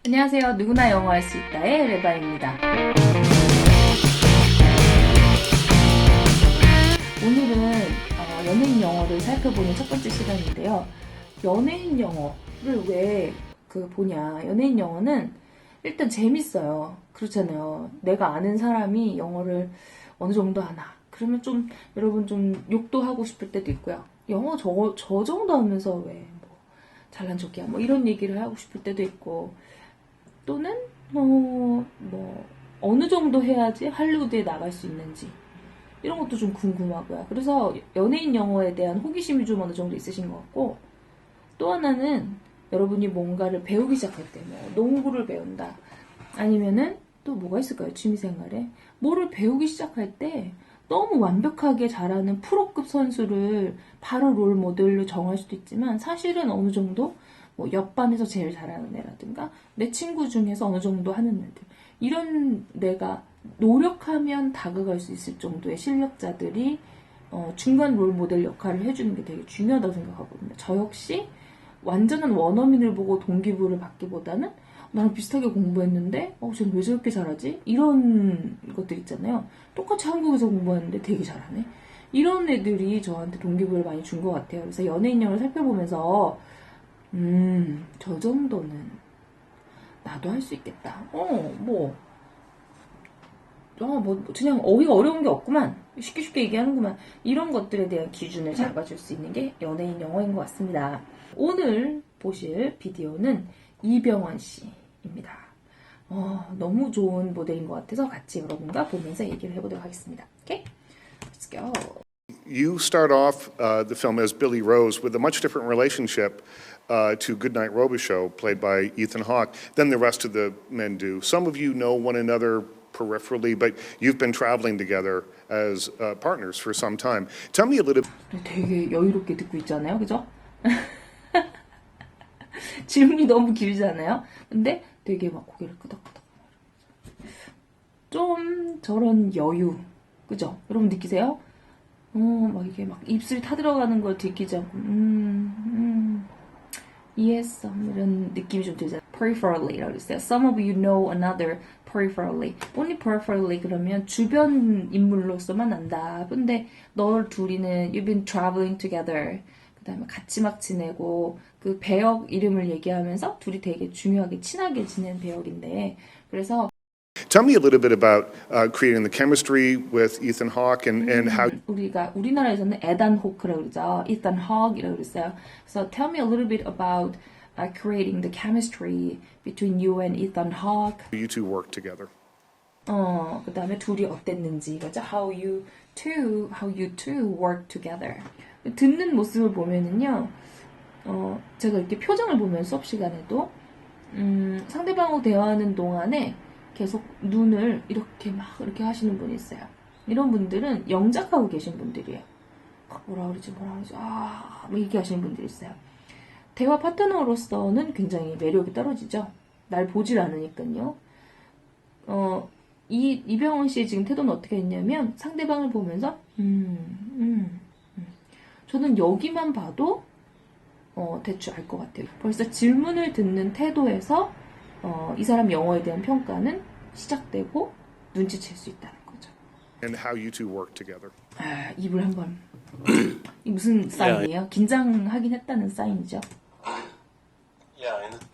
안녕하세요. 누구나 영어할 수 있다의 레바입니다. 오늘은 연예인 영어를 살펴보는 첫 번째 시간인데요. 연예인 영어를 왜 보냐. 연예인 영어는 일단 재밌어요. 그렇잖아요. 내가 아는 사람이 영어를 어느 정도 하나. 그러면 좀 여러분 좀 욕도 하고 싶을 때도 있고요. 영어 저 정도 하면서 왜 뭐 잘난 척이야. 뭐 이런 얘기를 하고 싶을 때도 있고. 또는 어느 정도 해야지 할리우드에 나갈 수 있는지 이런 것도 좀 궁금하고요. 그래서 연예인 영어에 대한 호기심이 좀 어느 정도 있으신 것 같고, 또 하나는 여러분이 뭔가를 배우기 시작할 때, 뭐 농구를 배운다, 아니면은 또 뭐가 있을까요? 취미생활에 뭐를 배우기 시작할 때 너무 완벽하게 잘하는 프로급 선수를 바로 롤 모델로 정할 수도 있지만, 사실은 어느 정도 뭐 옆반에서 제일 잘하는 애라든가 내 친구 중에서 어느 정도 하는 애들, 이런 내가 노력하면 다가갈 수 있을 정도의 실력자들이 중간 롤 모델 역할을 해주는 게 되게 중요하다고 생각하거든요. 저 역시 완전한 원어민을 보고 동기부를 받기보다는 나랑 비슷하게 공부했는데 쟤는 왜 저렇게 잘하지? 이런 것들 있잖아요. 똑같이 한국에서 공부했는데 되게 잘하네. 이런 애들이 저한테 동기부를 많이 준 것 같아요. 그래서 연예인 영어를 살펴보면서 저 정도는 나도 할 수 있겠다. 그냥 어휘가 어려운 게 없구만. 쉽게 얘기하는구만. 이런 것들에 대한 기준을 잡아줄 수 있는 게 연예인 영어인 것 같습니다. 오늘 보실 비디오는 이병헌 씨입니다. 너무 좋은 모델인 것 같아서 같이 여러분과 보면서 얘기를 해보도록 하겠습니다. Okay? Let's go. You start off the film as Billy Rose with a much different relationship to Goodnight Robichaux, played by Ethan Hawke, than the rest of the men do. Some of you know one another peripherally, but you've been traveling together as partners for some time. Tell me a little. 되게 여유롭게 듣고 있잖아요, 그죠? 질문이 너무 길잖아요. 근데 되게 막 고개를 끄덕끄덕. 좀 저런 여유, 그죠? 여러분 느끼세요? 막 이게 막 입술이 타들어가는 걸 들키지 않고, 이해했어. 이런 느낌이 좀 들잖아요. Peripherally라고 했어요. Some of you know another peripherally. Only peripherally 그러면 주변 인물로서만 안다. 근데 너 둘이는 you've been traveling together. 그 다음에 같이 막 지내고, 그 배역 이름을 얘기하면서 둘이 되게 중요하게 친하게 지낸 배역인데, 그래서 Tell me a little bit about creating the chemistry with Ethan Hawke and how. 우리나라에서는 에단 호크라고 그러죠. Ethan Hawke이라고 그랬어요. So tell me a little bit about creating the chemistry between you and Ethan Hawke. You two work together. 그 다음에 둘이 어땠는지, 그죠? How you two work together. 듣는 모습을 보면은요, 제가 이렇게 표정을 보면 수업 시간에도, 상대방하고 대화하는 동안에 계속 눈을 이렇게 하시는 분이 있어요. 이런 분들은 영작하고 계신 분들이에요. 뭐라 그러지, 막 이렇게 하시는 분들이 있어요. 대화 파트너로서는 굉장히 매력이 떨어지죠. 날 보질 않으니까요. 이병헌 씨의 지금 태도는 어떻게 했냐면, 상대방을 보면서, 저는 여기만 봐도, 대충 알 것 같아요. 벌써 질문을 듣는 태도에서, 이 사람 영어에 대한 평가는 시작되고, 눈치챌 수 있다는 거죠. And how you two work together. 입을 한번. 이 무슨 사인이에요? 긴장하긴 했다는 사인이죠.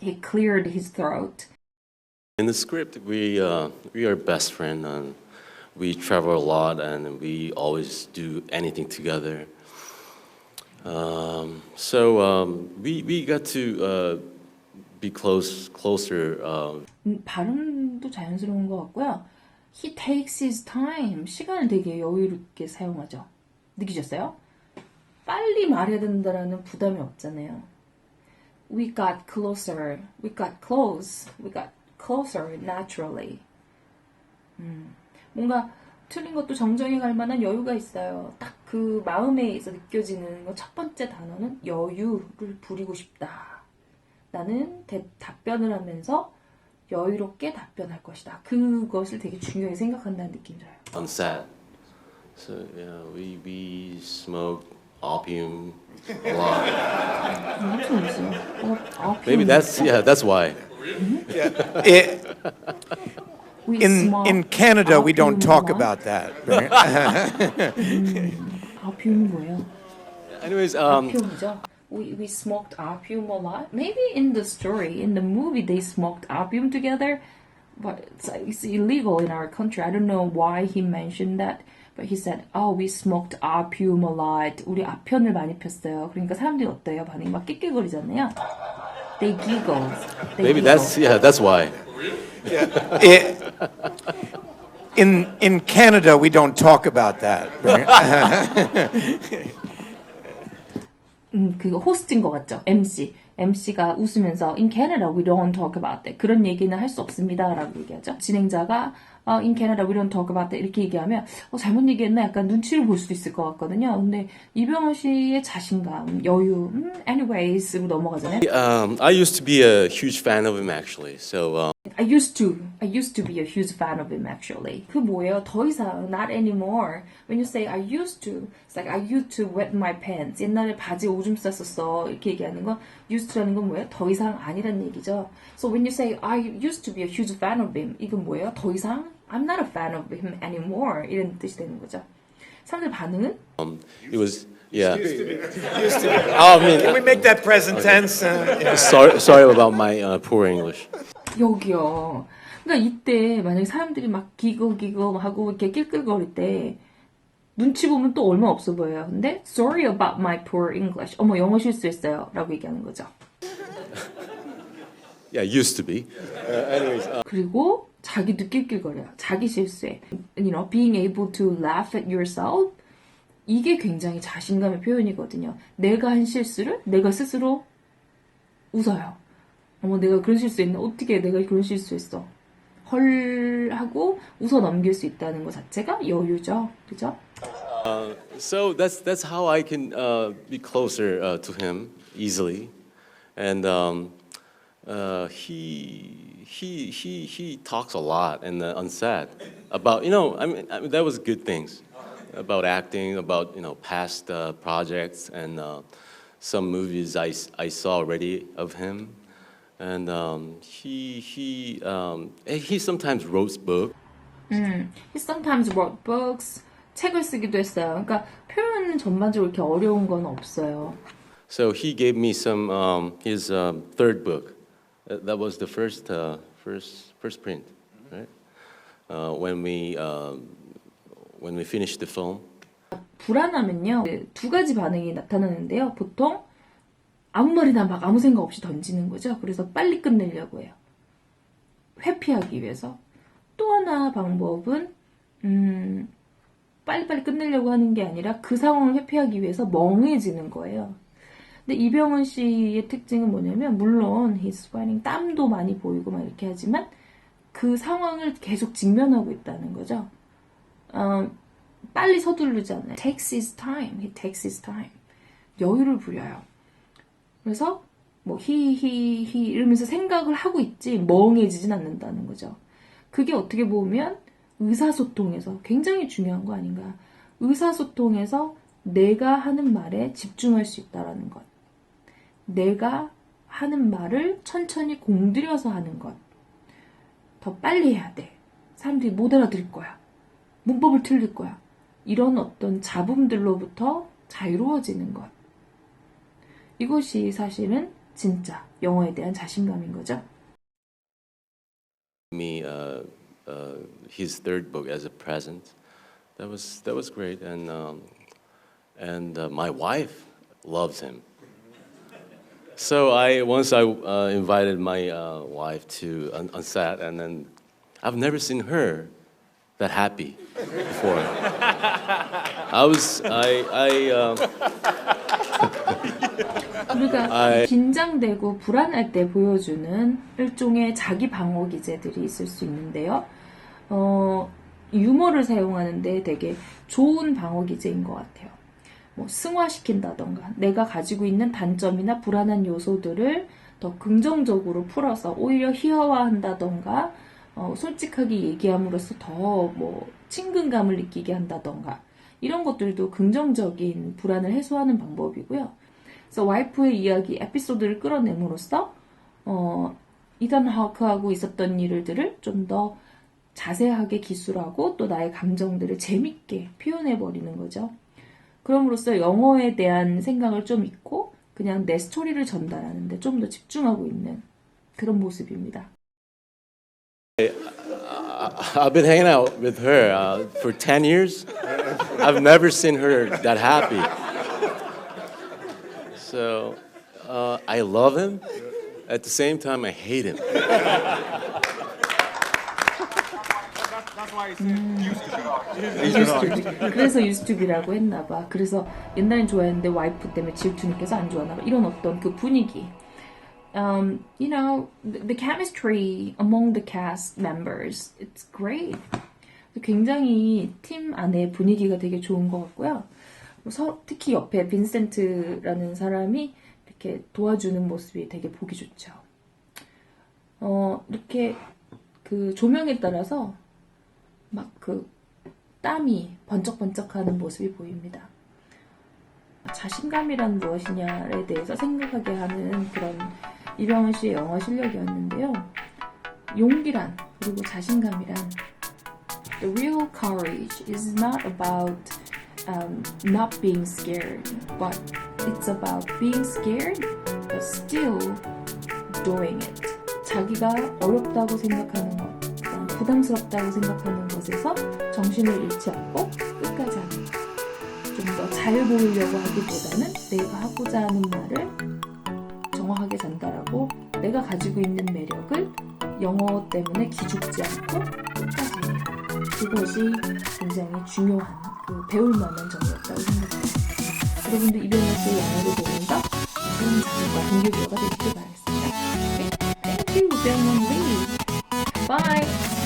He cleared his throat. In the script, we are best friends, and we travel a lot, and we always do anything together. We got to be closer. 발음도 자연스러운 것 같고요. He takes his time. 시간을 되게 여유롭게 사용하죠. 느끼셨어요? 빨리 말해야 된다라는 부담이 없잖아요. We got closer. We got close. We got closer naturally. 뭔가 틀린 것도 정정해 갈 만한 여유가 있어요. 딱 그 마음에서 느껴지는 첫 번째 단어는 여유를 부리고 싶다. 나는 답변을 하면서 여유롭게 답변할 것이다. 그것을 되게 중요하게 생각한다는 느낌이 들어요. On set, so we smoke opium a lot. 무슨 있어요? Maybe that's why. I- We In smoke Canada, we don't opium talk a lot. about that. opium이 뭐예요? Anyways, opium이죠. We smoked opium a lot. Maybe in the story, in the movie, they smoked opium together, but it's illegal in our country. I don't know why he mentioned that, but he said, "Oh, we smoked opium a lot." 우리 아편을 많이 폈어요. 그러니까 사람들이 어때요? 반응이 막 낄낄거리잖아요. They giggle. maybe that's why. I- In Canada, we don't talk about that. 그거 호스트인 것 같죠? MC가 웃으면서 In Canada we don't talk about that. 그런 얘기는 할 수 없습니다라고 얘기하죠. 진행자가 In Canada we don't talk about that 이렇게 얘기하면 잘못 얘기했나 약간 눈치를 볼 수도 있을 것 같거든요. 근데 이병헌 씨의 자신감, 여유, anyways로 넘어가잖아요. I used to be a huge fan of him actually. So I used to be a huge fan of him actually. 그 뭐예요? 더 이상 not anymore. When you say I used to, it's like I used to wet my pants. 옛날에 바지 오줌 쌌었어. 이렇게 얘기하는 거 used to라는 건 뭐예요? 더 이상 아니란 얘기죠. So when you say I used to be a huge fan of him, 이건 뭐예요? 더 이상 I'm not a fan of him anymore. 이런 뜻이 되는 거죠. 사람들 반응은 it was yeah. I mean, Can we make that present tense? sorry about my poor English. 여기요. 그러니까 이때 만약에 사람들이 막 기거 하고 이렇게 낄낄거릴 때 눈치 보면 또 얼마 없어 보여요. 근데 sorry about my poor English. 어머 영어 실수했어요. 라고 얘기하는 거죠. Yeah, used to be. Anyways, 그리고 자기도 낄낄거려요. 자기 실수에. Being able to laugh at yourself. 이게 굉장히 자신감의 표현이거든요. 내가 한 실수를 내가 스스로 웃어요. 어머 내가 그런 실수했나? 어떻게 내가 그런 실수했어? 헐 하고 웃어 넘길 수 있다는 것 자체가 여유죠. 그죠? so that's how I can be closer to him easily, and he talks a lot and on set about I mean that was good things about acting, about past projects and some movies I saw already of him, and he sometimes wrote books. He sometimes wrote books. 책을 쓰기도 했어요. 그러니까 표현은 전반적으로 이렇게 어려운 건 없어요. So he gave me some his third book. That was the first print, right? When we finished the film. 불안하면요 두 가지 반응이 나타나는데요. 보통 아무 말이나 막 아무 생각 없이 던지는 거죠. 그래서 빨리 끝내려고 해요. 회피하기 위해서. 또 하나 방법은 빨리빨리 끝내려고 하는 게 아니라 그 상황을 회피하기 위해서 멍해지는 거예요. 근데 이병헌 씨의 특징은 뭐냐면 물론 he's sweating 땀도 많이 보이고 막 이렇게 하지만 그 상황을 계속 직면하고 있다는 거죠. 빨리 서두르지 않아요. Takes his time. He takes his time. 여유를 부려요. 그래서 뭐 he 이러면서 생각을 하고 있지 멍해지진 않는다는 거죠. 그게 어떻게 보면 의사소통에서 굉장히 중요한 거 아닌가. 의사소통에서 내가 하는 말에 집중할 수 있다는 것. 내가 하는 말을 천천히 공들여서 하는 것. 더 빨리 해야 돼. 사람들이 못 알아들을 거야. 문법을 틀릴 거야. 이런 어떤 잡음들로부터 자유로워지는 것. 이것이 사실은 진짜 영어에 대한 자신감인 거죠. Me his third book as a present. That was great, and my wife loves him. So once I invited my wife to on set, and then I've never seen her that happy before. 우리가 긴장되고 불안할 때 보여주는 일종의 자기 방어 기제들이 있을 수 있는데요. 유머를 사용하는데 되게 좋은 방어 기제인 것 같아요. 뭐 승화시킨다던가 내가 가지고 있는 단점이나 불안한 요소들을 더 긍정적으로 풀어서 오히려 희화화한다던가 솔직하게 얘기함으로써 더 뭐 친근감을 느끼게 한다던가 이런 것들도 긍정적인 불안을 해소하는 방법이고요. 그래서 와이프의 이야기 에피소드를 끌어내므로써 이던 하크하고 있었던 일들을 좀 더 자세하게 기술하고 또 나의 감정들을 재밌게 표현해버리는 거죠. 그럼으로써 영어에 대한 생각을 좀 잊고 그냥 내 스토리를 전달하는데 좀 더 집중하고 있는 그런 모습입니다. I've been hanging out with her for 10 years. I've never seen her that happy. So I love him. At the same time, I hate him. 그래서 used to be라고 했나 봐. 그래서 옛날엔 좋아했는데 와이프 때문에 질투니까 안 좋아하나 봐. 이런 어떤 그 분위기. You know, the chemistry among the cast members, it's great. 굉장히 팀 안에 분위기가 되게 좋은 것 같고요. 특히 옆에 빈센트라는 사람이 이렇게 도와주는 모습이 되게 보기 좋죠. 이렇게 그 조명에 따라서 막 그 땀이 번쩍번쩍하는 모습이 보입니다. 자신감이란 무엇이냐에 대해서 생각하게 하는 그런 이병헌 씨의 영어 실력이었는데요. 용기란 그리고 자신감이란 The real courage is not about not being scared, but it's about being scared but still doing it. 자기가 어렵다고 생각하는 것, 부담스럽다고 생각하는 것에서 정신을 잃지 않고 끝까지 하는 것. 좀 더 잘 보이려고 하기보다는 내가 하고자 하는 말을 정확하게 전달하고 내가 가지고 있는 매력을 영어 때문에 기죽지 않고 끝까지 해요. 그것이 굉장히 중요한 배울 만한 점이었다고 생각합니다. 여러분도 이병헌 씨의 영어를 보면서 좋은 자극과 동기부여가 되시길 바라겠습니다. Okay? Thank you, 이병헌 리. Bye!